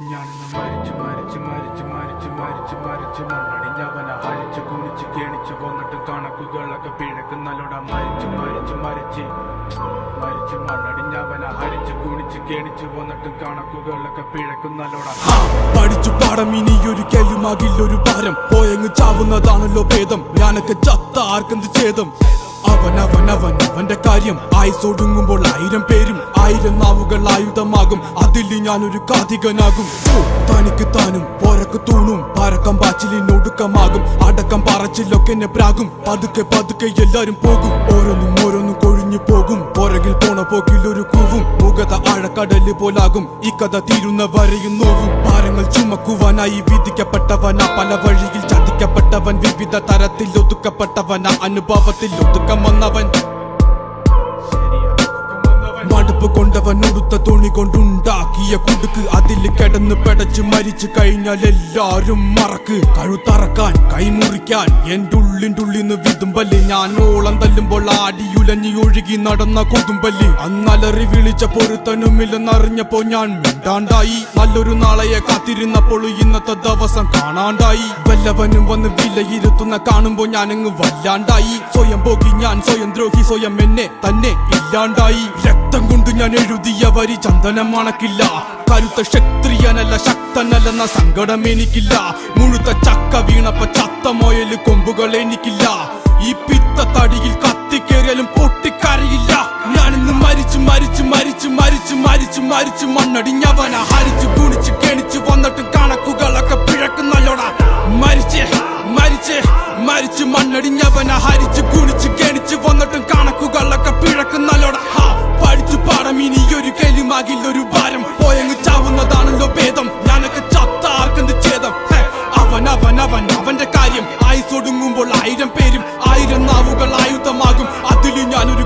ഞാനിന്ന് മരിച്ചു മരിച്ചു മരിച്ചു മരിച്ചു മരിച്ചു മരിച്ചു മണ്ണടിഞ്ഞവന ഹരിച്ചു കുണിച്ച് കേണിച്ചു വന്നിട്ട് കണക്കുകളൊക്കെ പിഴക്കുന്നല്ലോട മരിച്ചു മരിച്ചു മരിച്ച് മരിച്ചു മണ്ണടിഞ്ഞവന ഹരിച്ചു കുണിച്ച് കേണിച്ചു വന്നിട്ട് കണക്കുകളൊക്കെ പിഴക്കുന്നല്ലോട. പഠിച്ചു പാടം ഇനിയൊരു കേലുമാകില്ലൊരു ഭാരം പോയങ്ങ് ചാവുന്നതാണല്ലോ ഭേദം. ഞാനൊക്കെ ചത്ത ആർക്കെന്ത് ഛേദം. അവന്റെ കാര്യം ആയുസൊടുങ്ങുമ്പോൾ 1000 പേരും 1000 നാവുകൾ ആയുധമാകും. അതിൽ ഞാനൊരു കാതികനാകും. തനിക്ക് താനും പോരക്ക് തൂണും പരക്കം പാച്ചിലിനൊടുക്കമാകും. അടക്കം പറച്ചിലൊക്കെ എന്നെ പ്രാകും. പതുക്കെ പതുക്കെ എല്ലാരും പോകും. ഓരോന്നും കൊഴിഞ്ഞു പോകും. പുറകിൽ പോണ പോക്കിൽ ഒരു കൂവും. മുഖത ആഴക്കടല് പോലാകും. ഈ കഥ തീരുന്ന വരെയും നോവും. ഭാരങ്ങൾ ചുമക്കുവാനായി വിധിക്കപ്പെട്ടവനാ. പല വഴിയിൽ ചതിക്കപ്പെട്ടവൻ. വിവിധ തരത്തിൽ ഒതുക്കപ്പെട്ടവനാ. അനുഭവത്തിൽ ഒതുക്കം വന്നവൻ. മടുപ്പ് കൊണ്ടവൻ ഉടുത്ത തുണി കൊണ്ടുണ്ടാക്കിയ കുടുക്ക്. അതിൽ കിടന്ന് പെടച്ച് മരിച്ചു കഴിഞ്ഞാൽ എല്ലാരും മറക്ക്. കഴുത്തറക്കാൻ കൈമുറിക്കാൻ എന്റെ ഉള്ളിൻ്റെ വിതുമ്പല്. ഞാൻ ഓളം തല്ലുമ്പോൾ ആടിയുലഞ്ഞി ഒഴുകി നടന്ന കൊതുമ്പല്. അന്നലറി വിളിച്ച പൊരുത്തനുമില്ലെന്നറിഞ്ഞപ്പോ ഞാൻ മിണ്ടാണ്ടായി. നല്ലൊരു നാളെയെ കാത്തിരുന്നപ്പോൾ ഇന്നത്തെ ദിവസം കാണാണ്ടായി. വല്ലവനും വന്ന് വിലയിരുത്തുന്ന കാണുമ്പോ ഞാനങ്ങ് വല്ലാണ്ടായി. സ്വയം പോകി ഞാൻ സ്വയം ദ്രോഹി. സ്വയം എന്നെ തന്നെ ഇല്ലാണ്ടായി. രക്തം കൊണ്ട് ഞാൻ എഴുതിയ വരി ചന്ദനം മണക്കില്ല. കരുത്ത ക്ഷത്രിയനല്ല ശക്തനല്ലെന്ന സങ്കടം എനിക്കില്ല. മുഴുത്ത ചക്ക വീണപ്പ ചത്ത മൊയല് കൊമ്പുകൾ എനിക്കില്ല. ഈ പിത്ത തടിയിൽ കത്തിക്കേറിയാലും പൊട്ടിക്കരയില്ല. ഞാനിന്ന് മരിച്ചു മരിച്ചു മരിച്ചു മരിച്ചു മരിച്ചു മരിച്ചു മണ്ണടിഞ്ഞവന ഹരിച്ചു കുണിച്ച് കെണിച്ചു വന്നിട്ടും കണക്കുകളൊക്കെ പിഴക്കുന്നല്ലോടാ. മരിച്ചേ മരിച്ചേ മരിച്ചു മണ്ണടിഞ്ഞവന ഹരിച്ചു കുണിച്ച് കെണിച്ചു വന്നിട്ടും കണക്കുകളൊക്കെ പിഴക്കുന്നല്ലോടാ. പഠിച്ചു പാടം ഇനിയൊരു കേലുമാകില്ലൊരു ഭാരം പോയങ്ങ് ചാവുന്നതാണല്ലോ ഭേദം. ഞാനൊക്കെ ചത്ത ആർക്കെന്ത് ഛേദം. അവന്റെ കാര്യം ആയുസൊടുങ്ങുമ്പോൾ 1000 പേരും 1000 നാവുകൾ ആയുധമാകും. അതിൽ ഞാനൊരു